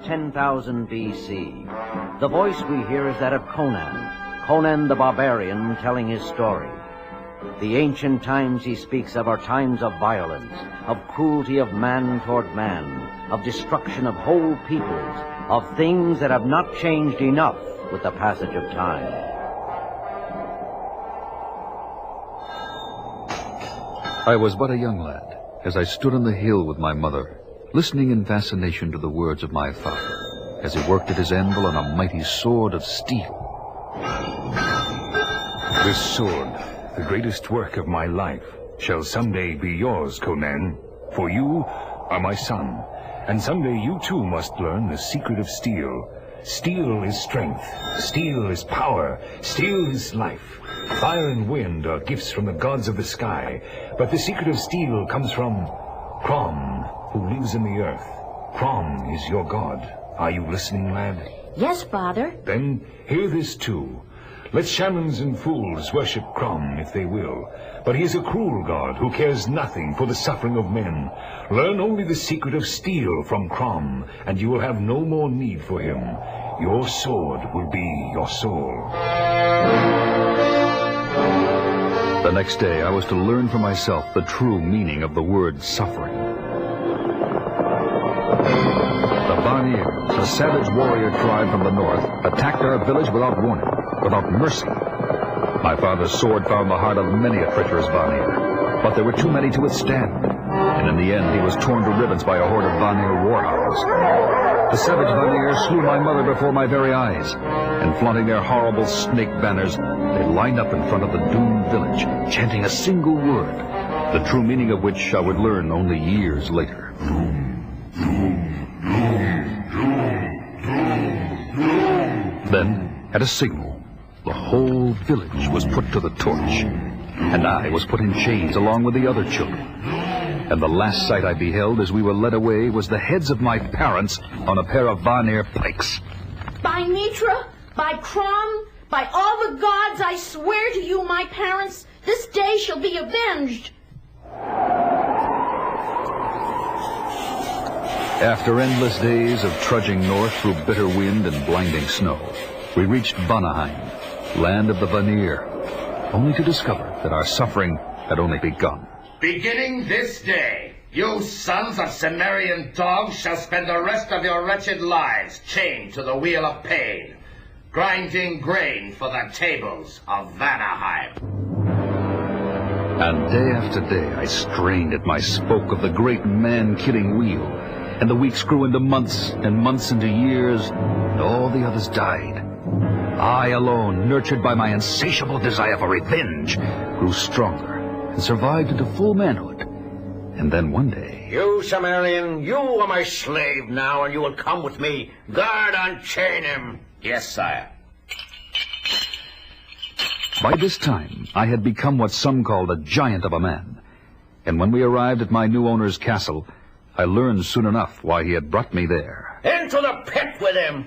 10,000 B.C. The voice we hear is that of Conan the Barbarian, telling his story. The ancient times he speaks of are times of violence, of cruelty of man toward man, of destruction of whole peoples, of things that have not changed enough with the passage of time. I was but a young lad as I stood on the hill with my mother, listening in fascination to the words of my father as he worked at his anvil on a mighty sword of steel. This sword, the greatest work of my life, shall someday be yours, Conan, for you are my son, and someday you too must learn the secret of steel. Steel is strength, steel is power, steel is life. Fire and wind are gifts from the gods of the sky, but the secret of steel comes from Crom, who lives in the earth. Crom is your god. Are you listening, lad? Yes, Father. Then hear this too. Let shamans and fools worship Crom if they will, but he is a cruel god who cares nothing for the suffering of men. Learn only the secret of steel from Crom, and you will have no more need for him. Your sword will be your soul. The next day, I was to learn for myself the true meaning of the word suffering. The Vanir, a savage warrior tribe from the north, attacked our village without warning, without mercy. My father's sword found the heart of many a treacherous Vanir, but there were too many to withstand, and in the end he was torn to ribbons by a horde of Vanir warhounds. The savage Vanir slew my mother before my very eyes, and flaunting their horrible snake banners, they lined up in front of the doomed village, chanting a single word, the true meaning of which I would learn only years later. Then, at a signal, the whole village was put to the torch, and I was put in chains along with the other children. And the last sight I beheld as we were led away was the heads of my parents on a pair of Vanir pikes. By Mitra, by Crom, by all the gods, I swear to you, my parents, this day shall be avenged. After endless days of trudging north through bitter wind and blinding snow, we reached Vanaheim, land of the Vanir, only to discover that our suffering had only begun. Beginning this day, you sons of Cimmerian dogs shall spend the rest of your wretched lives chained to the wheel of pain, grinding grain for the tables of Vanaheim. And day after day I strained at my spoke of the great man-killing wheel, and the weeks grew into months, and months into years, and all the others died. I alone, nurtured by my insatiable desire for revenge, grew stronger and survived into full manhood. And then one day... You, Cimmerian, you are my slave now, and you will come with me. Guard, unchain him. Yes, sire. By this time, I had become what some called a giant of a man. And when we arrived at my new owner's castle, I learned soon enough why he had brought me there. Into the pit with him!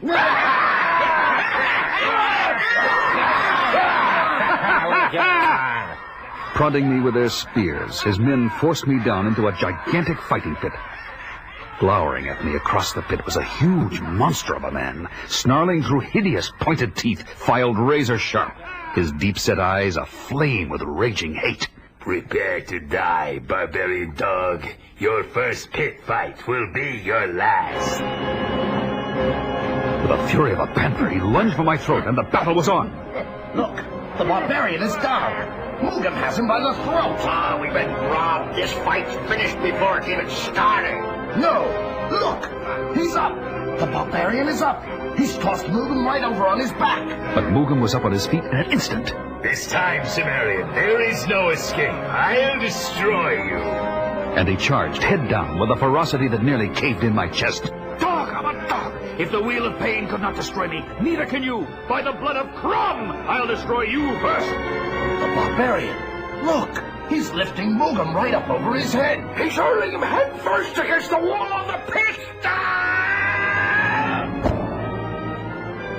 Prodding me with their spears, his men forced me down into a gigantic fighting pit. Glowering at me across the pit was a huge monster of a man, snarling through hideous pointed teeth, filed razor-sharp, his deep-set eyes aflame with raging hate. Prepare to die, barbarian dog. Your first pit fight will be your last. With the fury of a panther, he lunged for my throat, and the battle was on. Look, the barbarian is down. Mugam has him by the throat. Ah, we've been robbed. This fight's finished before it even started. No, look, he's up. The barbarian is up. He's tossed Mugam right over on his back. But Mugam was up on his feet in an instant. This time, Cimmerian, there is no escape. I'll destroy you. And he charged head down with a ferocity that nearly caved in my chest. Dog, I'm a dog. If the wheel of pain could not destroy me, neither can you. By the blood of Crom, I'll destroy you first. The barbarian. Look, he's lifting Mugam right up over his head. He's hurling him head first against the wall of the pit.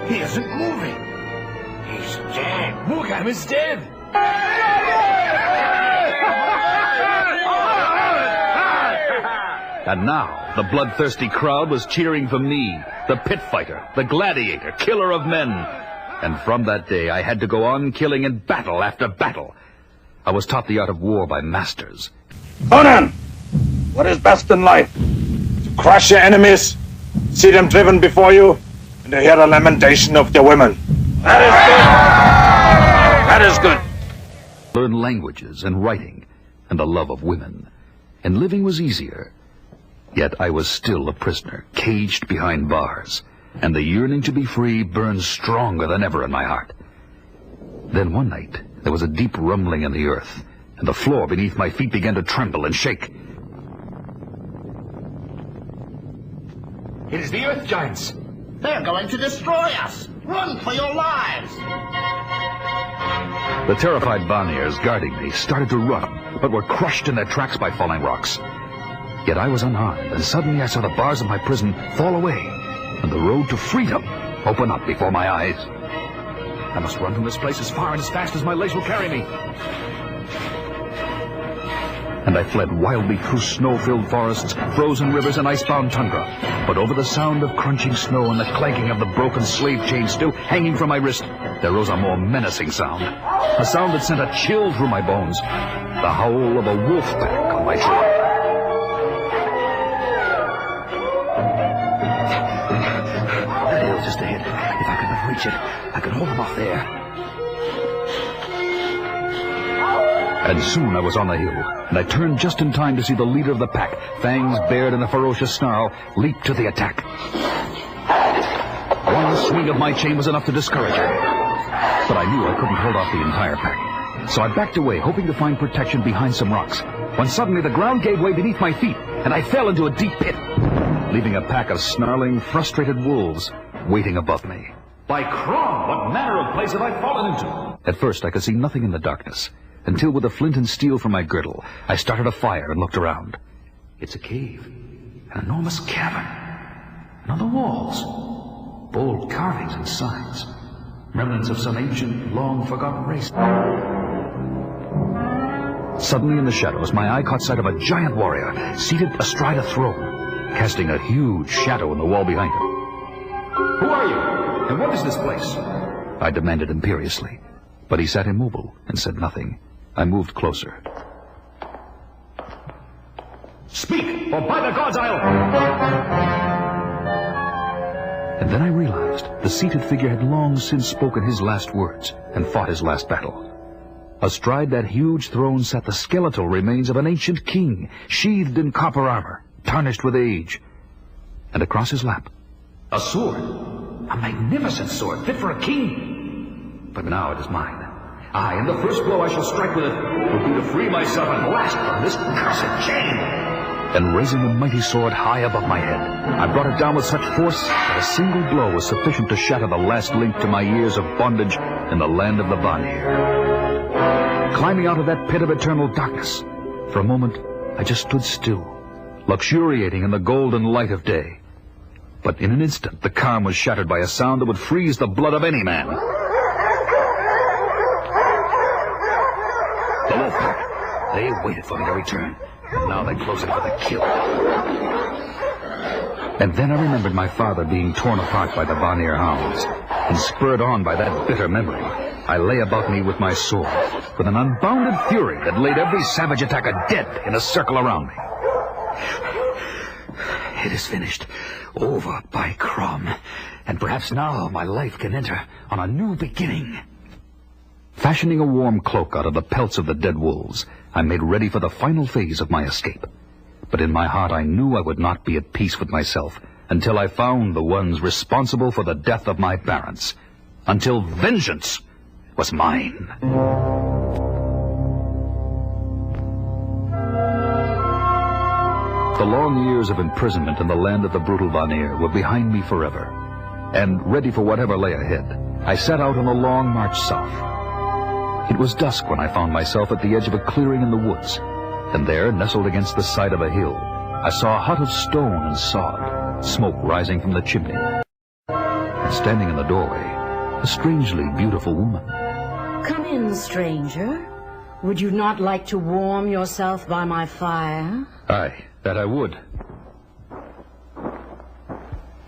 He isn't moving. He's dead. Mugam is dead. And now the bloodthirsty crowd was cheering for me, the pit fighter, the gladiator, killer of men. And from that day, I had to go on killing in battle after battle. I was taught the art of war by masters. Conan, what is best in life? To crush your enemies, see them driven before you, and to hear the lamentation of their women. That is good. That is good. Learn languages and writing, and the love of women. And living was easier. Yet I was still a prisoner, caged behind bars, and the yearning to be free burned stronger than ever in my heart. Then one night, there was a deep rumbling in the earth, and the floor beneath my feet began to tremble and shake. It is the Earth Giants. They're going to destroy us. Run for your lives. The terrified Vanir guarding me started to run, but were crushed in their tracks by falling rocks. Yet I was unharmed, and suddenly I saw the bars of my prison fall away, and the road to freedom open up before my eyes. I must run from this place as far and as fast as my legs will carry me. And I fled wildly through snow-filled forests, frozen rivers, and ice-bound tundra. But over the sound of crunching snow and the clanking of the broken slave chain still hanging from my wrist, there rose a more menacing sound. A sound that sent a chill through my bones. The howl of a wolf pack on my trail. That hill just ahead. If I could but reach it, I could hold them off there. And soon I was on the hill, and I turned just in time to see the leader of the pack, fangs bared in a ferocious snarl, leap to the attack. One swing of my chain was enough to discourage her. But I knew I couldn't hold off the entire pack. So I backed away, hoping to find protection behind some rocks, when suddenly the ground gave way beneath my feet, and I fell into a deep pit, leaving a pack of snarling, frustrated wolves waiting above me. By Crom, what manner of place have I fallen into? At first I could see nothing in the darkness, until with a flint and steel from my girdle, I started a fire and looked around. It's a cave, an enormous cavern, and on the walls, bold carvings and signs, remnants of some ancient, long-forgotten race. Suddenly in the shadows, my eye caught sight of a giant warrior, seated astride a throne, casting a huge shadow in the wall behind him. Who are you, and what is this place? I demanded imperiously, but he sat immobile and said nothing. I moved closer. Speak, or by the gods I'll... And then I realized the seated figure had long since spoken his last words and fought his last battle. Astride that huge throne sat the skeletal remains of an ancient king, sheathed in copper armor, tarnished with age. And across his lap, a sword, a magnificent sword, fit for a king. But now it is mine. Aye, and the first blow I shall strike with it will be to free myself at last from this cursed chain. And raising the mighty sword high above my head, I brought it down with such force that a single blow was sufficient to shatter the last link to my years of bondage in the land of the Vanir. Climbing out of that pit of eternal darkness, for a moment I just stood still, luxuriating in the golden light of day. But in an instant, the calm was shattered by a sound that would freeze the blood of any man. The wolf pack. They waited for me to return, and now they closed in for the kill. And then I remembered my father being torn apart by the Vanir hounds, and spurred on by that bitter memory, I lay about me with my sword, with an unbounded fury that laid every savage attacker dead in a circle around me. It is finished. Over, by Crom. And perhaps now my life can enter on a new beginning. Fashioning a warm cloak out of the pelts of the dead wolves, I made ready for the final phase of my escape. But in my heart I knew I would not be at peace with myself until I found the ones responsible for the death of my parents. Until vengeance was mine. The long years of imprisonment in the land of the brutal Vanir were behind me forever, and ready for whatever lay ahead, I set out on a long march south. It was dusk when I found myself at the edge of a clearing in the woods, and there, nestled against the side of a hill, I saw a hut of stone and sod, smoke rising from the chimney. And standing in the doorway, a strangely beautiful woman. Come in, stranger. Would you not like to warm yourself by my fire? Aye, that I would.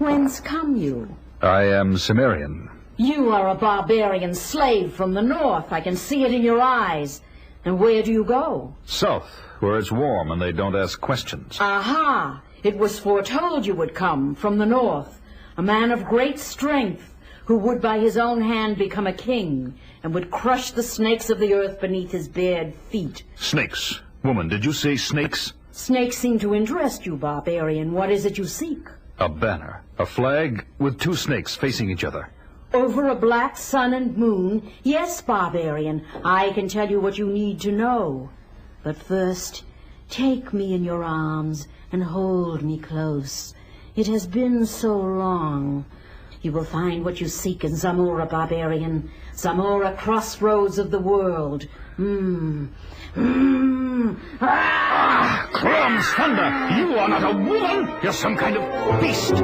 Whence come you? I am Cimmerian. You are a barbarian slave from the north. I can see it in your eyes. And where do you go? South, where it's warm and they don't ask questions. Aha! It was foretold you would come from the north. A man of great strength, who would by his own hand become a king, and would crush the snakes of the earth beneath his bared feet. Snakes. Woman, did you say snakes? Snakes seem to interest you, barbarian. What is it you seek? A banner. A flag with two snakes facing each other. Over a black sun and moon? Yes, barbarian. I can tell you what you need to know. But first, take me in your arms and hold me close. It has been so long. You will find what you seek in Zamora, barbarian. Zamora, crossroads of the world. Crumbs, thunder! You are not a woman! You're some kind of beast! The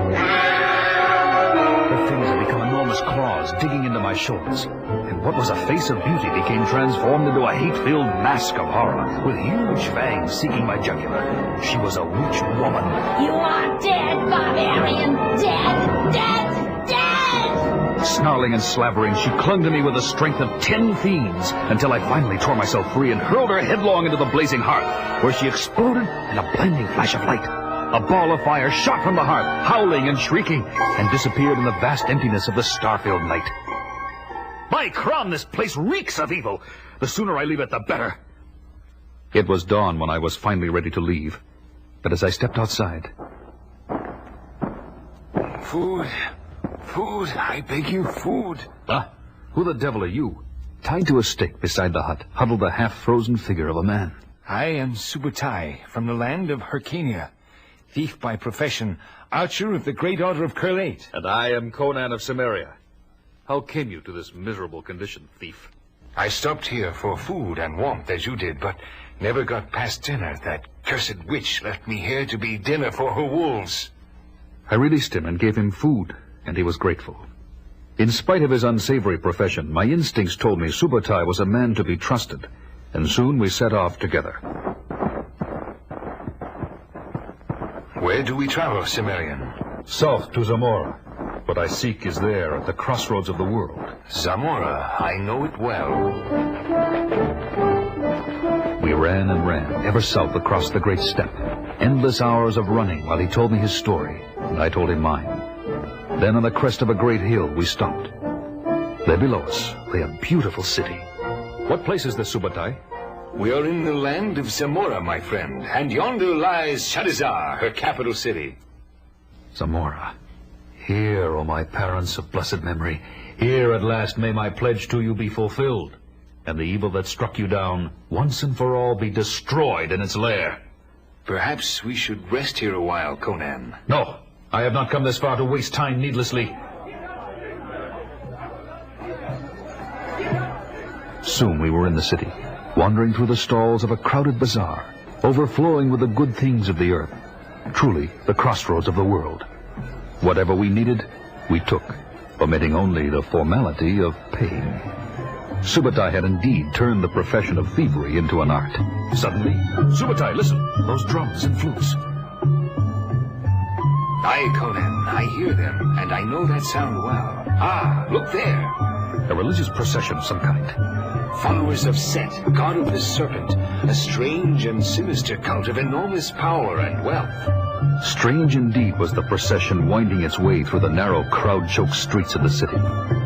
things had become enormous claws digging into my shoulders, and what was a face of beauty became transformed into a hate-filled mask of horror, with huge fangs seeking my jugular. She was a witch woman. You are dead, barbarian! Dead! Dead! Dead! Snarling and slavering, she clung to me with the strength of 10 fiends, until I finally tore myself free and hurled her headlong into the blazing hearth, where she exploded in a blinding flash of light. A ball of fire shot from the hearth, howling and shrieking, and disappeared in the vast emptiness of the star-filled night. By crom, this place reeks of evil! The sooner I leave it, the better. It was dawn when I was finally ready to leave, but as I stepped outside... Food. Food. I beg you, food. Huh? Who the devil are you? Tied to a stake beside the hut, huddled the half-frozen figure of a man. I am Subutai, from the land of Hyrcania. Thief by profession, archer of the great order of Curlate. And I am Conan of Cimmeria. How came you to this miserable condition, thief? I stopped here for food and warmth, as you did, but never got past dinner. That cursed witch left me here to be dinner for her wolves. I released him and gave him food, and he was grateful. In spite of his unsavory profession, my instincts told me Subutai was a man to be trusted, and soon we set off together. Where do we travel, Cimmerian? South to Zamora. What I seek is there at the crossroads of the world. Zamora, I know it well. We ran and ran, ever south across the great steppe. Endless hours of running while he told me his story, and I told him mine. Then on the crest of a great hill, we stopped. There below us lay a beautiful city. What place is this, Subutai? We are in the land of Zamora, my friend, and yonder lies Shadizar, her capital city. Zamora. Here, O my parents of blessed memory, here at last may my pledge to you be fulfilled, and the evil that struck you down, once and for all, be destroyed in its lair. Perhaps we should rest here a while, Conan. No, I have not come this far to waste time needlessly. Soon we were in the city, wandering through the stalls of a crowded bazaar, overflowing with the good things of the earth. Truly, the crossroads of the world. Whatever we needed, we took, omitting only the formality of paying. Subutai had indeed turned the profession of thievery into an art. Suddenly, Subutai, listen! Those drums and flutes. Aye, Conan, I hear them, and I know that sound well. Ah, look there! A religious procession of some kind. Followers of Set, god of the serpent, a strange and sinister cult of enormous power and wealth. Strange indeed was the procession winding its way through the narrow, crowd-choked streets of the city.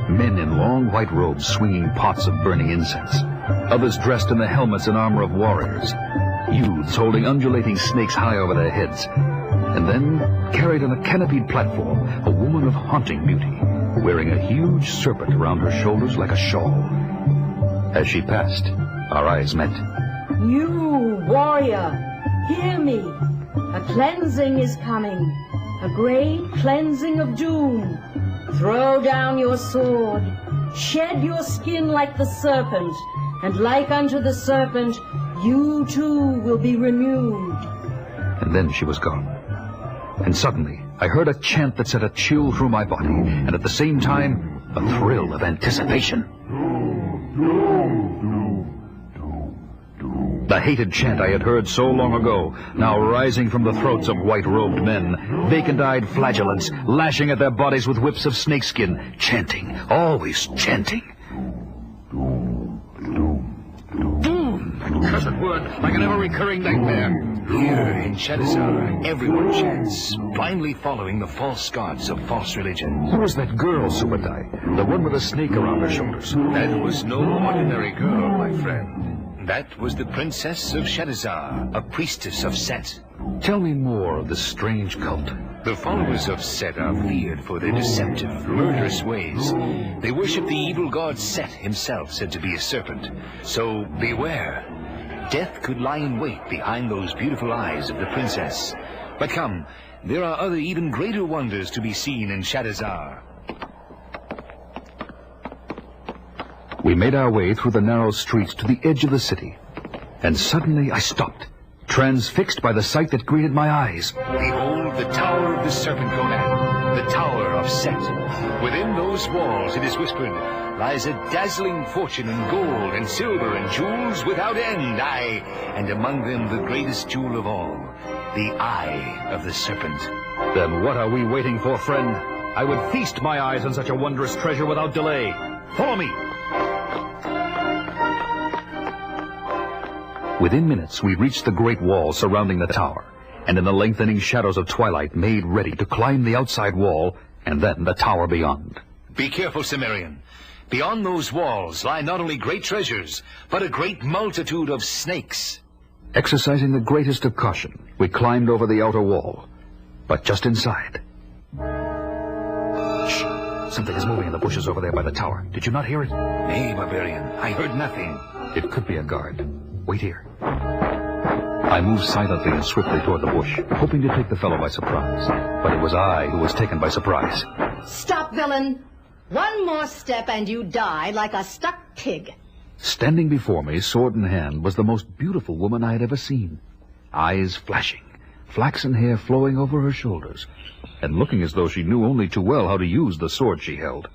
Men in long white robes swinging pots of burning incense. Others dressed in the helmets and armor of warriors. Youths holding undulating snakes high over their heads. And then, carried on a canopied platform, a woman of haunting beauty, wearing a huge serpent around her shoulders like a shawl. As she passed, our eyes met. You, warrior, hear me. A cleansing is coming, a great cleansing of doom. Throw down your sword, shed your skin like the serpent, and like unto the serpent, you too will be renewed. And then she was gone. And suddenly, I heard a chant that sent a chill through my body, and at the same time, a thrill of anticipation. The hated chant I had heard so long ago, now rising from the throats of white-robed men, vacant-eyed flagellants, lashing at their bodies with whips of snakeskin, chanting, always chanting. That cursed word, like an ever-recurring nightmare. Here in Shadizar, everyone chants, blindly following the false gods of false religion. Who was that girl, Subutai? The one with a snake around her shoulders? That was no ordinary girl, my friend. That was the princess of Shadizar, a priestess of Set. Tell me more of this strange cult. The followers of Set are feared for their deceptive, murderous ways. They worship the evil god Set himself, said to be a serpent. So beware. Death could lie in wait behind those beautiful eyes of the princess. But come, there are other even greater wonders to be seen in Shadizar. We made our way through the narrow streets to the edge of the city. And suddenly I stopped, transfixed by the sight that greeted my eyes. Behold the Tower of the Serpent, Conan, the Tower of Set. Within those walls, it is whispered, lies a dazzling fortune in gold and silver and jewels without end, aye, and among them the greatest jewel of all, the Eye of the Serpent. Then what are we waiting for, friend? I would feast my eyes on such a wondrous treasure without delay. Follow me. Within minutes, we reached the great wall surrounding the tower, and in the lengthening shadows of twilight made ready to climb the outside wall and then the tower beyond. Be careful, Cimmerian. Beyond those walls lie not only great treasures, but a great multitude of snakes. Exercising the greatest of caution, we climbed over the outer wall. But just inside... Shh! Something is moving in the bushes over there by the tower. Did you not hear it? Nay, barbarian, I heard nothing. It could be a guard. Wait here. I moved silently and swiftly toward the bush, hoping to take the fellow by surprise. But it was I who was taken by surprise. Stop, villain! One more step and you die like a stuck pig. Standing before me, sword in hand, was the most beautiful woman I had ever seen. Eyes flashing, flaxen hair flowing over her shoulders, and looking as though she knew only too well how to use the sword she held.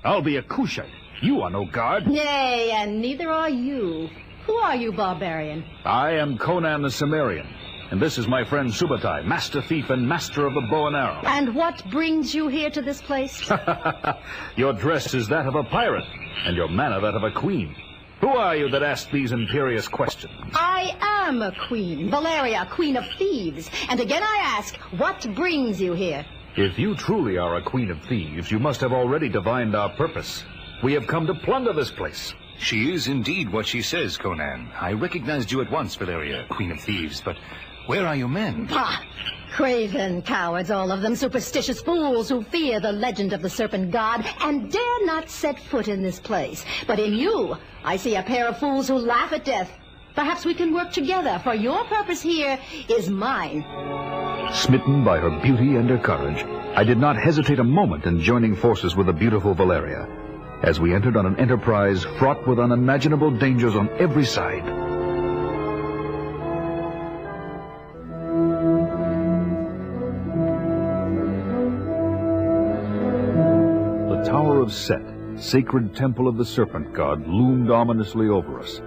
I'll be a Kushite. You are no guard. Nay, and neither are you. Who are you, barbarian? I am Conan the Cimmerian, and this is my friend Subutai, master thief and master of the bow and arrow. And what brings you here to this place? Your dress is that of a pirate, and your manner that of a queen. Who are you that asks these imperious questions? I am a queen, Valeria, queen of thieves. And again I ask, what brings you here? If you truly are a queen of thieves, you must have already divined our purpose. We have come to plunder this place. She is indeed what she says, Conan. I recognized you at once, Valeria, Queen of Thieves, but where are your men? Bah! Craven cowards, all of them, superstitious fools who fear the legend of the serpent god and dare not set foot in this place. But in you, I see a pair of fools who laugh at death. Perhaps we can work together, for your purpose here is mine. Smitten by her beauty and her courage, I did not hesitate a moment in joining forces with the beautiful Valeria, as we entered on an enterprise fraught with unimaginable dangers on every side. The Tower of Set, sacred temple of the serpent god, loomed ominously over us.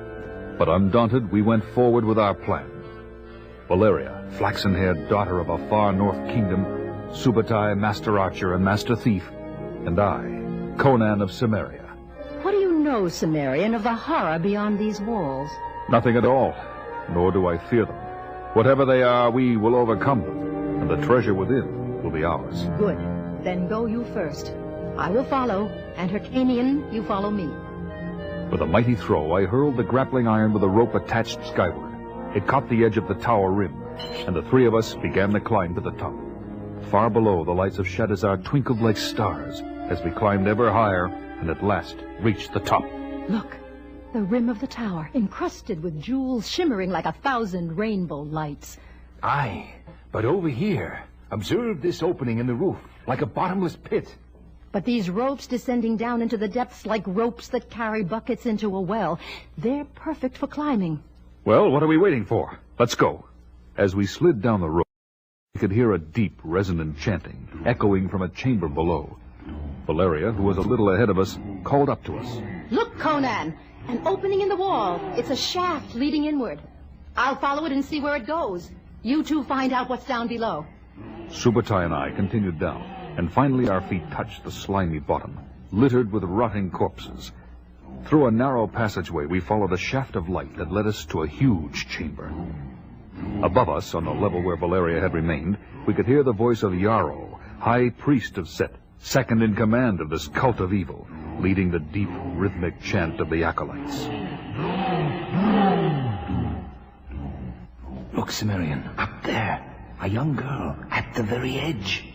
But undaunted, we went forward with our plan. Valeria, flaxen-haired daughter of a far north kingdom, Subutai, master archer and master thief, and I, Conan of Cimmeria. What do you know, Cimmerian, of the horror beyond these walls? Nothing at all, nor do I fear them. Whatever they are, we will overcome them, and the treasure within will be ours. Good. Then go you first. I will follow, and Hyrcanian, you follow me. With a mighty throw, I hurled the grappling iron with a rope attached skyward. It caught the edge of the tower rim, and the three of us began the climb to the top. Far below, the lights of Shadizar twinkled like stars as we climbed ever higher and at last reached the top. Look, the rim of the tower, encrusted with jewels shimmering like 1,000 rainbow lights. Aye, but over here, observe this opening in the roof, like a bottomless pit. But these ropes descending down into the depths like ropes that carry buckets into a well, they're perfect for climbing. Well, what are we waiting for? Let's go. As we slid down the rope, we could hear a deep, resonant chanting, echoing from a chamber below. Valeria, who was a little ahead of us, called up to us. Look, Conan! An opening in the wall. It's a shaft leading inward. I'll follow it and see where it goes. You two find out what's down below. Subutai and I continued down, and finally our feet touched the slimy bottom, littered with rotting corpses. Through a narrow passageway, we followed a shaft of light that led us to a huge chamber. Above us, on the level where Valeria had remained, we could hear the voice of Yarrow, High Priest of Set, second in command of this cult of evil, leading the deep, rhythmic chant of the acolytes. Look, Cimmerian, up there. A young girl at the very edge.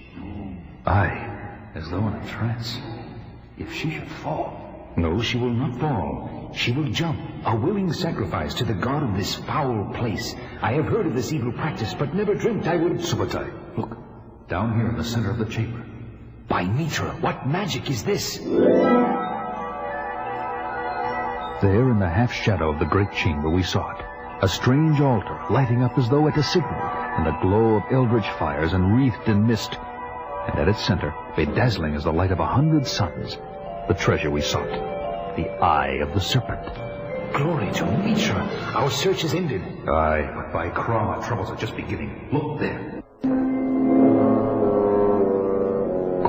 Aye, as though in a trance. If she should fall... No, she will not fall. She will jump, a willing sacrifice to the god of this foul place. I have heard of this evil practice, but never dreamt I would... Subutai, look, down here in the center of the chamber. By Mitra, what magic is this? There in the half-shadow of the great chamber we saw it. A strange altar, lighting up as though at a signal, in the glow of eldritch fires and wreathed in mist. And at its center, bedazzling as the light of 100 suns, the treasure we sought, the Eye of the Serpent. Glory to Mitra! Our search is ended. Aye, but by Krom, our troubles are just beginning. Look there.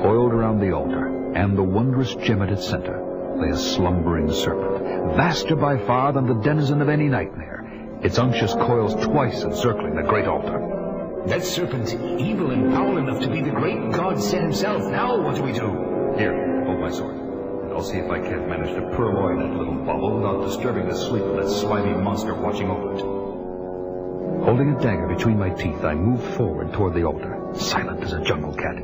Coiled around the altar, and the wondrous gem at its center, lay a slumbering serpent, vaster by far than the denizen of any nightmare, its unctuous coils twice encircling the great altar. That serpent, evil and foul enough to be the great god Set himself. Now what do we do? Here, hold my sword, and I'll see if I can't manage to purloin that little bubble without disturbing the sleep of that slimy monster watching over it. Holding a dagger between my teeth, I moved forward toward the altar, silent as a jungle cat.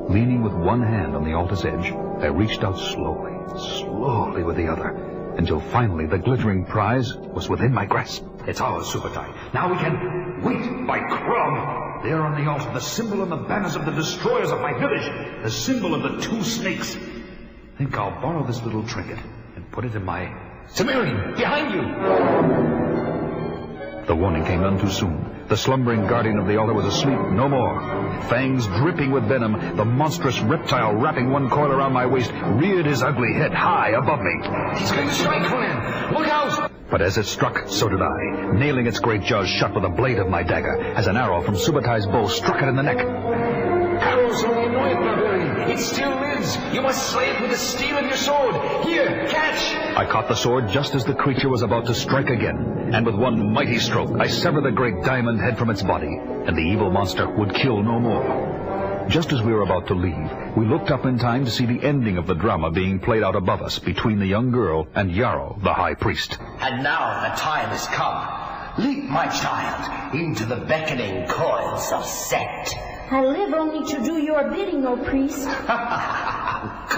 Leaning with one hand on the altar's edge, I reached out slowly with the other, until finally the glittering prize was within my grasp. It's ours, Subutai. Now we can... Wait, by Krom! There on the altar, the symbol and the banners of the destroyers of my village. The symbol of the two snakes. Think I'll borrow this little trinket and put it in my... Cimmerian, behind you! The warning came none too soon. The slumbering guardian of the altar was asleep no more. Fangs dripping with venom, the monstrous reptile wrapping one coil around my waist reared his ugly head high above me. He's going to strike, Conan! Look out! But as it struck, so did I, nailing its great jaws shut with the blade of my dagger, as an arrow from Subutai's bow struck it in the neck. Arrows only annoy it, barbarian. It still lives. You must slay it with the steel of your sword. Here, catch! I caught the sword just as the creature was about to strike again, and with one mighty stroke, I severed the great diamond head from its body, and the evil monster would kill no more. Just as we were about to leave, we looked up in time to see the ending of the drama being played out above us between the young girl and Yarrow, the High Priest. And now the time has come. Leap, my child, into the beckoning coils of Set. I live only to do your bidding, O priest. Of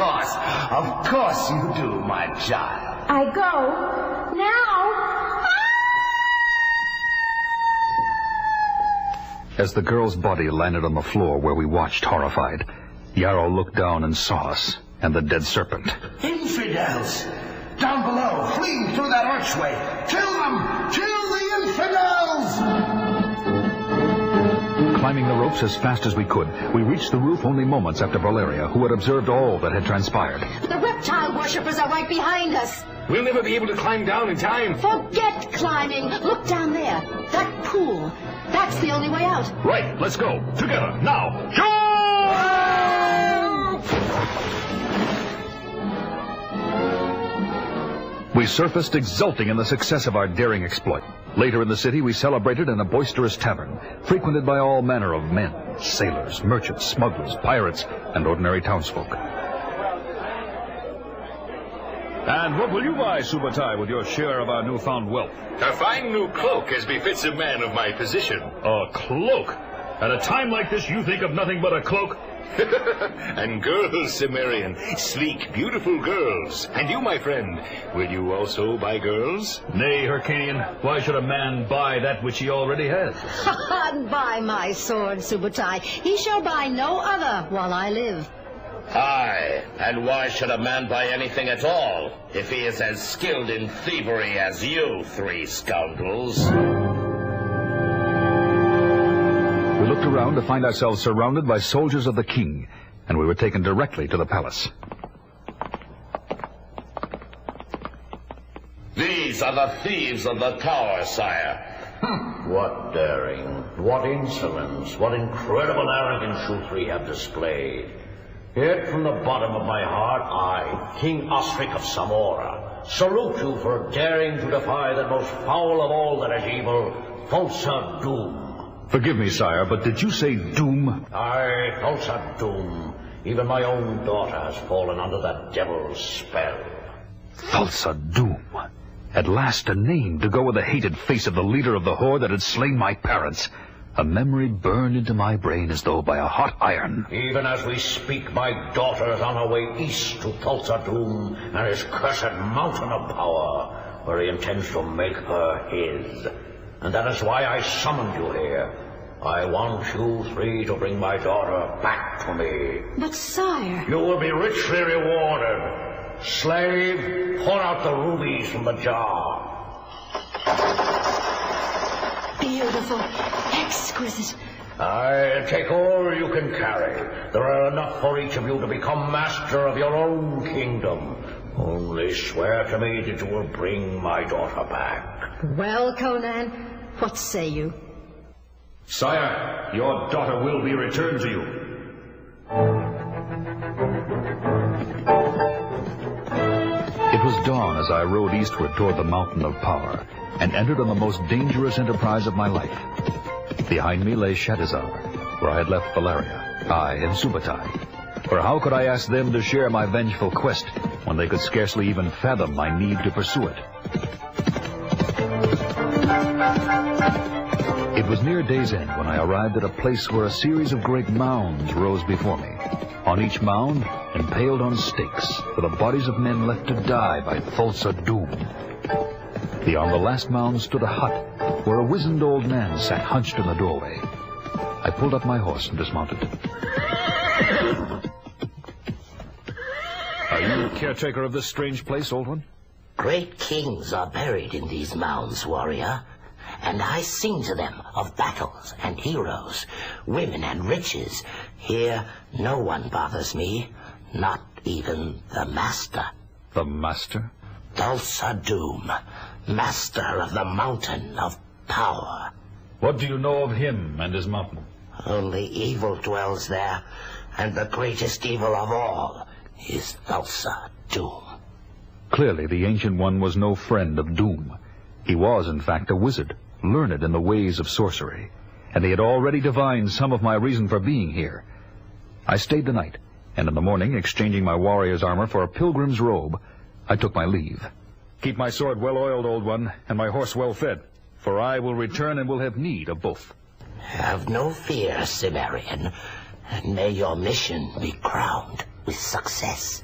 course you do, my child. I go now. As the girl's body landed on the floor where we watched horrified, Yarrow looked down and saw us, and the dead serpent. Infidels! Down below, fleeing through that archway! Kill them! Kill the infidels! Climbing the ropes as fast as we could, we reached the roof only moments after Valeria, who had observed all that had transpired. The reptile worshippers are right behind us. We'll never be able to climb down in time. Forget climbing. Look down there. That pool. That's the only way out. Right, let's go. Together, now. Jump! We surfaced exulting in the success of our daring exploit. Later in the city, we celebrated in a boisterous tavern, frequented by all manner of men, sailors, merchants, smugglers, pirates, and ordinary townsfolk. And what will you buy, Subutai, with your share of our newfound wealth? A fine new cloak, as befits a man of my position. A cloak? At a time like this, you think of nothing but a cloak? And girls, Cimmerian. Sleek, beautiful girls. And you, my friend, will you also buy girls? Nay, Hyrcanian, why should a man buy that which he already has? Buy my sword, Subutai. He shall buy no other while I live. Aye, and why should a man buy anything at all if he is as skilled in thievery as you three scoundrels? We looked around to find ourselves surrounded by soldiers of the king, and we were taken directly to the palace. These are the thieves of the tower, sire. What daring, what insolence, what incredible arrogance you three have displayed. Yet from the bottom of my heart, I, King Osric of Samora, salute you for daring to defy the most foul of all that is evil, Thulsa Doom. Forgive me, sire, but did you say doom? Aye, Thulsa Doom. Even my own daughter has fallen under that devil's spell. Thulsa Doom. At last a name to go with the hated face of the leader of the horde that had slain my parents. A memory burned into my brain as though by a hot iron. Even as we speak, my daughter is on her way east to Thulsa Doom and his cursed mountain of power, where he intends to make her his. And that is why I summoned you here. I want you three to bring my daughter back to me. But, sire... You will be richly rewarded. Slave, pour out the rubies from the jar. Beautiful, exquisite. Aye, take all you can carry. There are enough for each of you to become master of your own kingdom. Only swear to me that you will bring my daughter back. Well, Conan, what say you? Sire, your daughter will be returned to you. It was dawn as I rode eastward toward the mountain of power, and entered on the most dangerous enterprise of my life. Behind me lay Shadizar, where I had left Valeria, I and Subutai. For how could I ask them to share my vengeful quest, when they could scarcely even fathom my need to pursue it? It was near day's end when I arrived at a place where a series of great mounds rose before me. On each mound, impaled on stakes, were the bodies of men left to die by Thulsa Doom. Beyond the last mound stood a hut, where a wizened old man sat hunched in the doorway. I pulled up my horse and dismounted. Are you caretaker of this strange place, old one? Great kings are buried in these mounds, warrior. And I sing to them of battles and heroes, women and riches. Here no one bothers me, not even the master. The master? Thulsa Doom, master of the mountain of power. What do you know of him and his mountain? Only evil dwells there, and the greatest evil of all is Thulsa Doom. Clearly the Ancient One was no friend of Doom. He was, in fact, a wizard, learned in the ways of sorcery, and he had already divined some of my reason for being here. I stayed the night, and in the morning, exchanging my warrior's armor for a pilgrim's robe, I took my leave. Keep my sword well oiled, old one, and my horse well fed, for I will return and will have need of both. Have no fear, Cimmerian, and may your mission be crowned with success.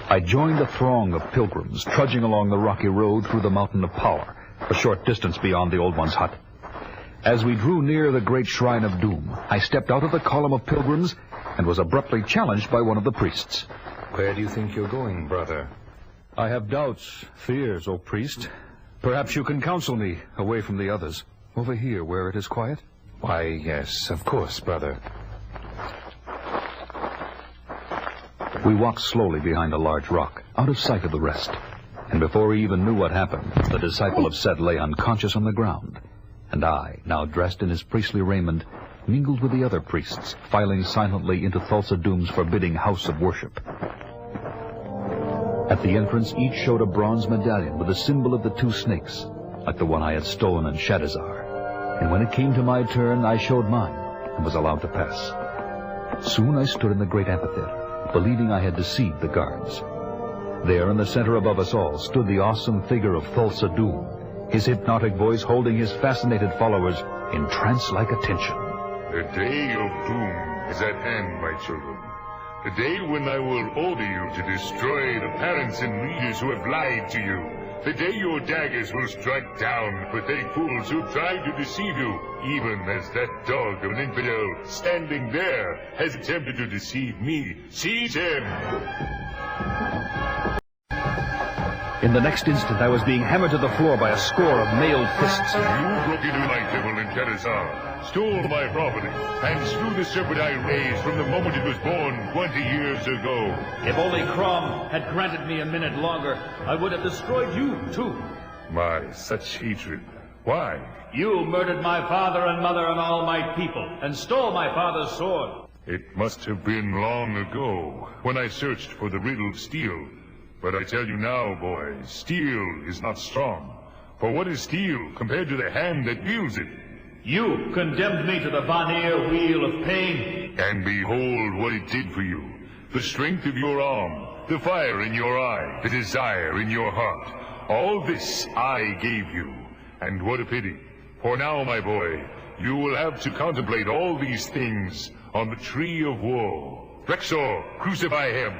I joined a throng of pilgrims trudging along the rocky road through the mountain of power, a short distance beyond the old one's hut. As we drew near the great shrine of Doom, I stepped out of the column of pilgrims and was abruptly challenged by one of the priests. Where do you think you're going, brother? I have doubts, fears, O priest. Perhaps you can counsel me away from the others, over here where it is quiet? Why, yes, of course, brother. We walked slowly behind a large rock, out of sight of the rest. And before he even knew what happened, the disciple of Set lay unconscious on the ground. And I, now dressed in his priestly raiment, mingled with the other priests, filing silently into Thulsa Doom's forbidding house of worship. At the entrance, each showed a bronze medallion with the symbol of the two snakes, like the one I had stolen in Shadizar. And when it came to my turn, I showed mine, and was allowed to pass. Soon I stood in the great amphitheater, believing I had deceived the guards. There in the center above us all stood the awesome figure of Thulsa Doom, his hypnotic voice holding his fascinated followers in trance-like attention. The day of doom is at hand, my children. The day when I will order you to destroy the parents and leaders who have lied to you. The day your daggers will strike down pathetic fools who tried to deceive you, even as that dog of an infidel standing there has attempted to deceive me. Seize him! In the next instant, I was being hammered to the floor by a score of mailed fists. You broke into my temple in Terrazar, stole my property, and slew the serpent I raised from the moment it was born 20 years ago. If only Crom had granted me a minute longer, I would have destroyed you, too. My, such hatred. Why? You murdered my father and mother and all my people, and stole my father's sword. It must have been long ago, when I searched for the riddle of steel. But I tell you now, boy, steel is not strong. For what is steel compared to the hand that wields it? You condemned me to the Vanir wheel of pain. And behold what it did for you. The strength of your arm, the fire in your eye, the desire in your heart. All this I gave you. And what a pity. For now, my boy, you will have to contemplate all these things on the tree of woe. Rexor, crucify him!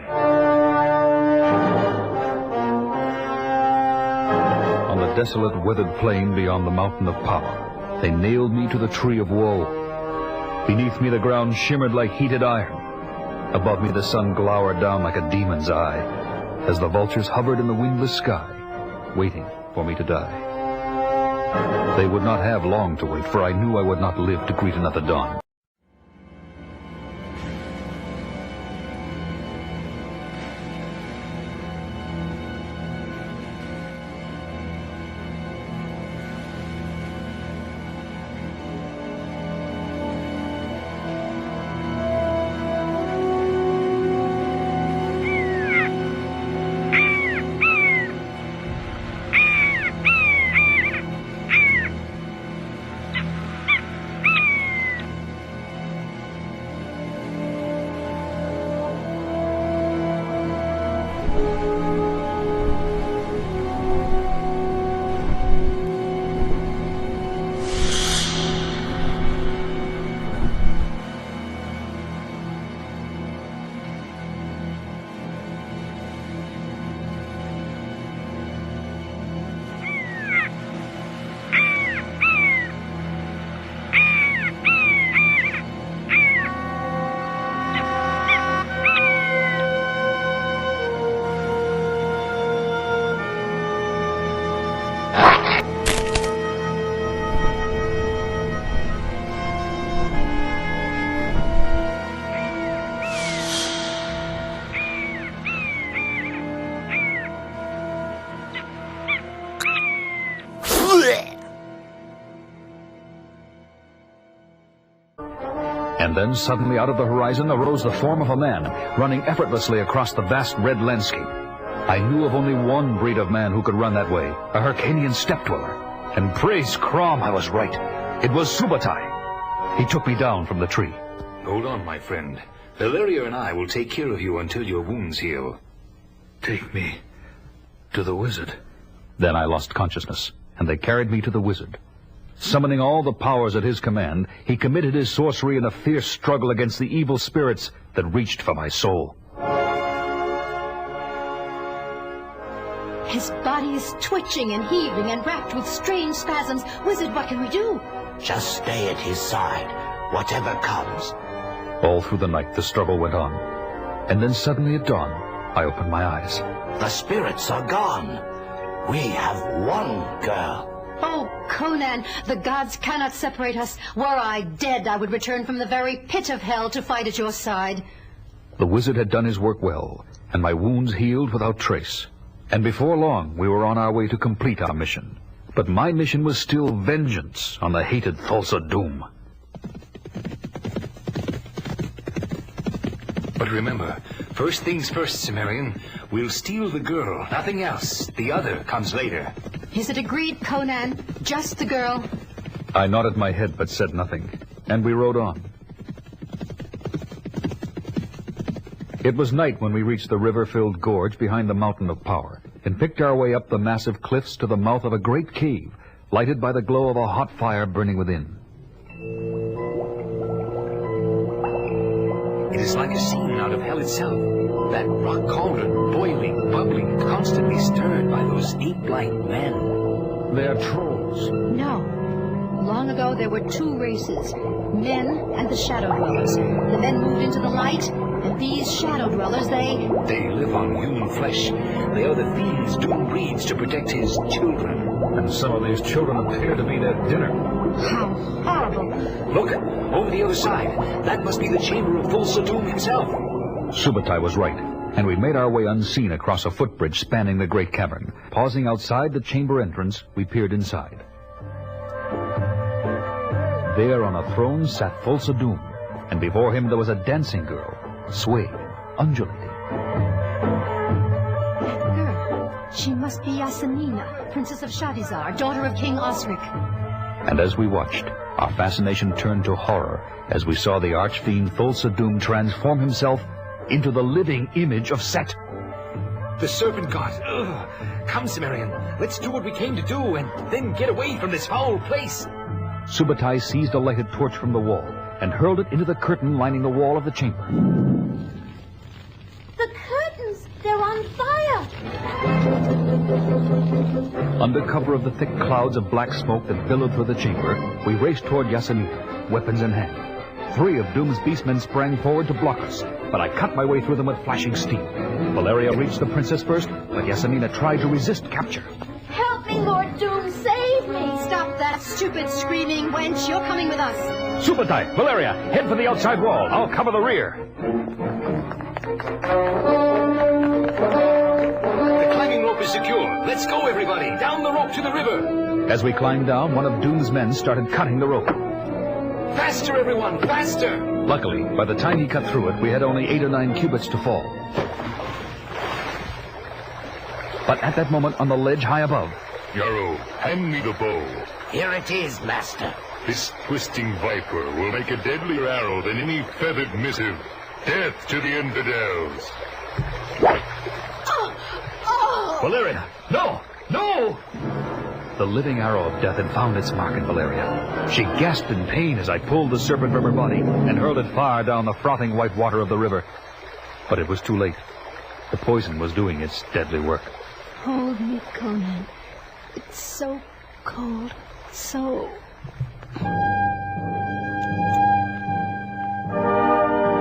On the desolate, withered plain beyond the mountain of power, they nailed me to the tree of woe. Beneath me the ground shimmered like heated iron. Above me the sun glowered down like a demon's eye, as the vultures hovered in the windless sky, waiting for me to die. They would not have long to wait, for I knew I would not live to greet another dawn. And then suddenly out of the horizon arose the form of a man, running effortlessly across the vast red landscape. I knew of only one breed of man who could run that way, a Hyrcanian steppe-dweller. And praise Crom, I was right. It was Subutai. He took me down from the tree. Hold on, my friend. Valeria and I will take care of you until your wounds heal. Take me to the wizard. Then I lost consciousness, and they carried me to the wizard. Summoning all the powers at his command, he committed his sorcery in a fierce struggle against the evil spirits that reached for my soul. His body is twitching and heaving and racked with strange spasms. Wizard, what can we do? Just stay at his side, whatever comes. All through the night the struggle went on. And then suddenly at dawn, I opened my eyes. The spirits are gone. We have one girl. Oh, Conan, the gods cannot separate us. Were I dead, I would return from the very pit of hell to fight at your side. The wizard had done his work well, and my wounds healed without trace. And before long, we were on our way to complete our mission. But my mission was still vengeance on the hated Thulsa Doom. But remember, first things first, Cimmerian. We'll steal the girl, nothing else. The other comes later. Is it agreed, Conan? Just the girl? I nodded my head but said nothing, and we rode on. It was night when we reached the river-filled gorge behind the Mountain of Power, and picked our way up the massive cliffs to the mouth of a great cave, lighted by the glow of a hot fire burning within. It is like a scene out of hell itself. That rock cauldron, boiling, bubbling, constantly stirred by those ape-like men. They are trolls. No. Long ago there were two races, men and the shadow dwellers. The men moved into the light, And these shadow dwellers, they live on human flesh. They are the fiends Doom breeds to protect his children. And some of these children appear to be their dinner. How horrible. Look, over the other side. That must be the chamber of Thulsa Doom himself. Subutai was right, and we made our way unseen across a footbridge spanning the great cavern. Pausing outside the chamber entrance, we peered inside. There on a throne sat Thulsa Doom, and before him there was a dancing girl, swaying, undulating. That girl, she must be Yasamina, Princess of Shadizar, daughter of King Osric. And as we watched, our fascination turned to horror as we saw the archfiend Thulsa Doom transform himself into the living image of Set. The serpent god. Ugh. Come, Cimmerian, let's do what we came to do and then get away from this foul place. Subutai seized a lighted torch from the wall and hurled it into the curtain lining the wall of the chamber. The curtains, they're on fire. Under cover of the thick clouds of black smoke that billowed through the chamber, we raced toward Yasamina, weapons in hand. 3 of Doom's beastmen sprang forward to block us, but I cut my way through them with flashing steel. Valeria reached the princess first, but Yasamina tried to resist capture. Help me, Lord Doom, save me. Stop that stupid screaming, wench. You're coming with us. Subutai, Valeria, head for the outside wall. I'll cover the rear. The climbing rope is secure. Let's go, everybody. Down the rope to the river. As we climbed down, one of Doom's men started cutting the rope. Faster, everyone, faster! Luckily, by the time he cut through it, we had only 8 or 9 cubits to fall. But at that moment, on the ledge high above... Yarrow, hand me the bow. Here it is, master. This twisting viper will make a deadlier arrow than any feathered missive. Death to the infidels. Valeria! No! No! The living arrow of death had found its mark in Valeria. She gasped in pain as I pulled the serpent from her body and hurled it far down the frothing white water of the river. But it was too late. The poison was doing its deadly work. Hold me, Conan. It's so cold, so...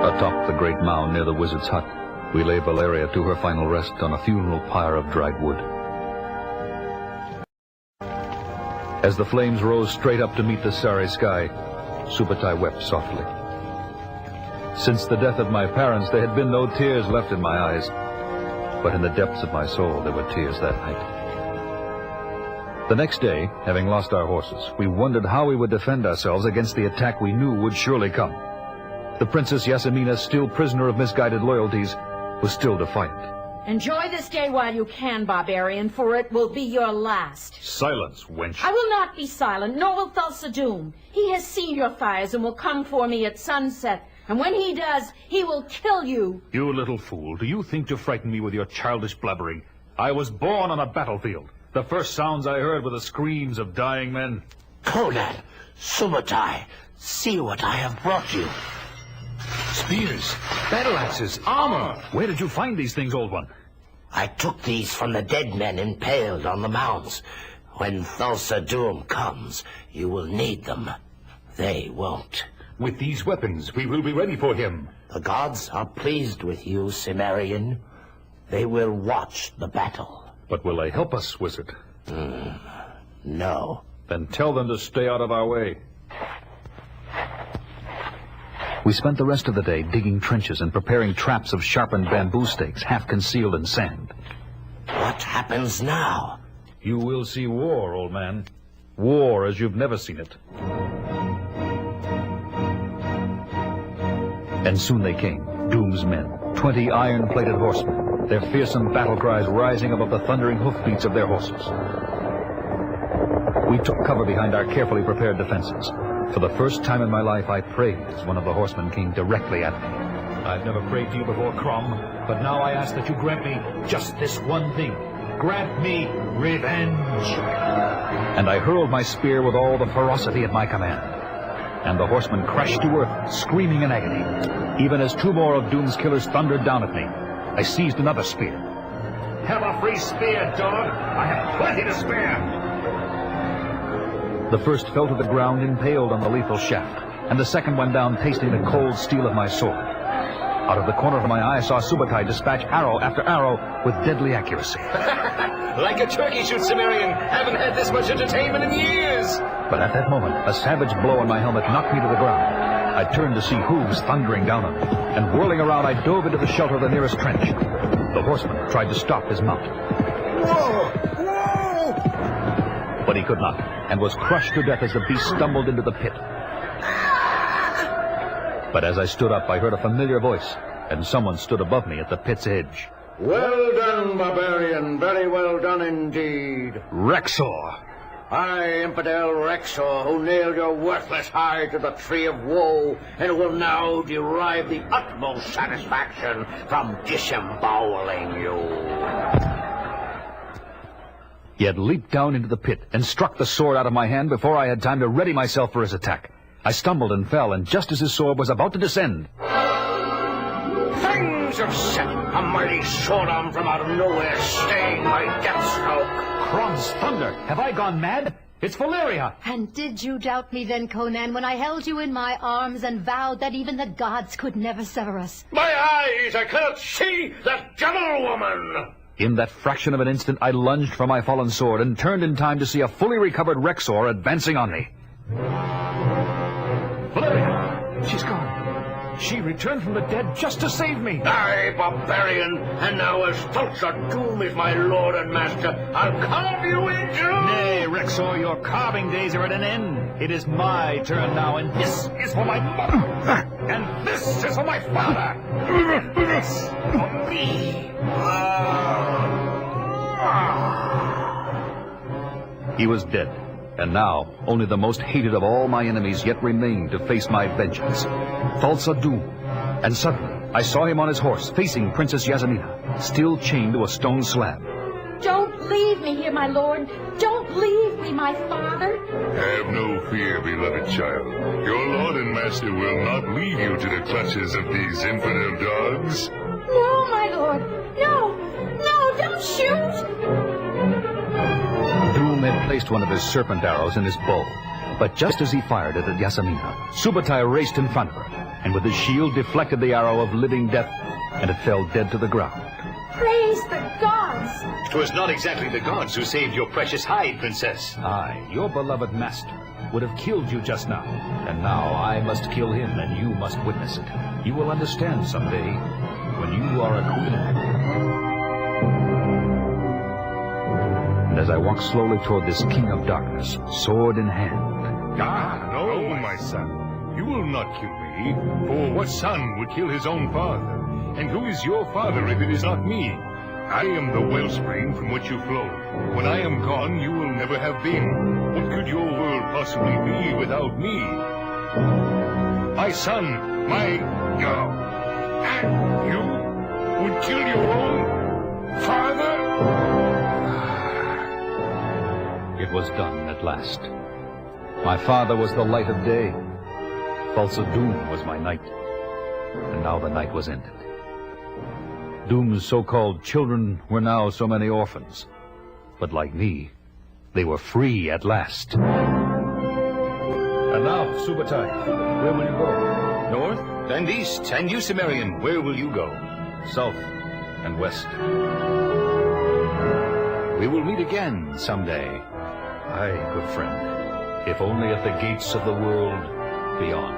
Atop the great mound near the wizard's hut, we lay Valeria to her final rest on a funeral pyre of dried wood. As the flames rose straight up to meet the starry sky, Subutai wept softly. Since the death of my parents, there had been no tears left in my eyes, but in the depths of my soul there were tears that night. The next day, having lost our horses, we wondered how we would defend ourselves against the attack we knew would surely come. The Princess Yasamina, still prisoner of misguided loyalties, was still defiant. Enjoy this day while you can, barbarian, for it will be your last. Silence, wench. I will not be silent, nor will Thulsa Doom. He has seen your fires and will come for me at sunset. And when he does, he will kill you. You little fool, do you think to frighten me with your childish blubbering? I was born on a battlefield. The first sounds I heard were the screams of dying men. Conan, Subutai, see what I have brought you. Spears, battle axes, armor. Where did you find these things, old one? I took these from the dead men impaled on the mounds. When Thulsa Doom comes, you will need them. They won't. With these weapons, we will be ready for him. The gods are pleased with you, Cimmerian. They will watch the battle. But will they help us, wizard? No. Then tell them to stay out of our way. We spent the rest of the day digging trenches and preparing traps of sharpened bamboo stakes, half concealed in sand. What happens now? You will see war, old man. War as you've never seen it. And soon they came, Doom's men, 20 iron-plated horsemen, their fearsome battle cries rising above the thundering hoofbeats of their horses. We took cover behind our carefully prepared defenses. For the first time in my life, I prayed as one of the horsemen came directly at me. I've never prayed to you before, Crom, but now I ask that you grant me just this one thing. Grant me revenge. And I hurled my spear with all the ferocity at my command. And the horseman crashed to earth, screaming in agony. Even as 2 more of Doom's killers thundered down at me, I seized another spear. Have a free spear, dog. I have plenty to spare. The first fell to the ground impaled on the lethal shaft, and the second went down tasting the cold steel of my sword. Out of the corner of my eye, I saw Subutai dispatch arrow after arrow with deadly accuracy. Like a turkey shoot, Cimmerian. Haven't had this much entertainment in years. But at that moment, a savage blow on my helmet knocked me to the ground. I turned to see hooves thundering down on me, and whirling around, I dove into the shelter of the nearest trench. The horseman tried to stop his mount. Whoa! Whoa! But he could not, and was crushed to death as the beast stumbled into the pit. But as I stood up, I heard a familiar voice, and someone stood above me at the pit's edge. Well done, barbarian. Very well done indeed. Rexor! I, infidel Rexor, who nailed your worthless hide to the tree of woe, and will now derive the utmost satisfaction from disemboweling you. He had leaped down into the pit and struck the sword out of my hand before I had time to ready myself for his attack. I stumbled and fell, and just as his sword was about to descend... Fangs of Set, a mighty sword arm from out of nowhere, staying my death stroke. Crom's thunder! Have I gone mad? It's Valeria! And did you doubt me then, Conan, when I held you in my arms and vowed that even the gods could never sever us? My eyes! I cannot see that devil woman! In that fraction of an instant, I lunged for my fallen sword and turned in time to see a fully recovered Rexor advancing on me. Valeria! She's gone. She returned from the dead just to save me. Aye, barbarian, and now as Fulcher Doom is my lord and master, I'll carve you in two! Nay, Rexor, your carving days are at an end. It is my turn now, and this is for my mother, and this is for my father. This for me. He was dead, and now only the most hated of all my enemies yet remained to face my vengeance, Falsa Doom. And suddenly, I saw him on his horse, facing Princess Yasmina, still chained to a stone slab. Don't leave me here, my lord. Don't leave me, my father. Have no fear, beloved child. Your lord and master will not leave you to the clutches of these infidel dogs. No, my lord. No, no, don't shoot. Doom had placed one of his serpent arrows in his bow, but just as he fired it at Yasmina, Subutai raced in front of her, and with his shield deflected the arrow of living death, and it fell dead to the ground. Praise the gods. 'Twas not exactly the gods who saved your precious hide, princess. I, your beloved master, would have killed you just now, and now I must kill him, and you must witness it. You will understand someday, when you are a queen. And as I walked slowly toward this king of darkness, sword in hand... No, my son. You will not kill me, for what son would kill his own father? And who is your father if it is not me? I am the wellspring from which you flow. When I am gone, you will never have been. What could your world possibly be without me? My son, and you would kill your own father? It was done at last. My father was the light of day. Falsa Doom was my night. And now the night was ended. Doom's so-called children were now so many orphans. But like me, they were free at last. And now, Subutai, where will you go? North and east, and you, Cimmerian, where will you go? South and west. We will meet again someday. Aye, good friend, if only at the gates of the world beyond.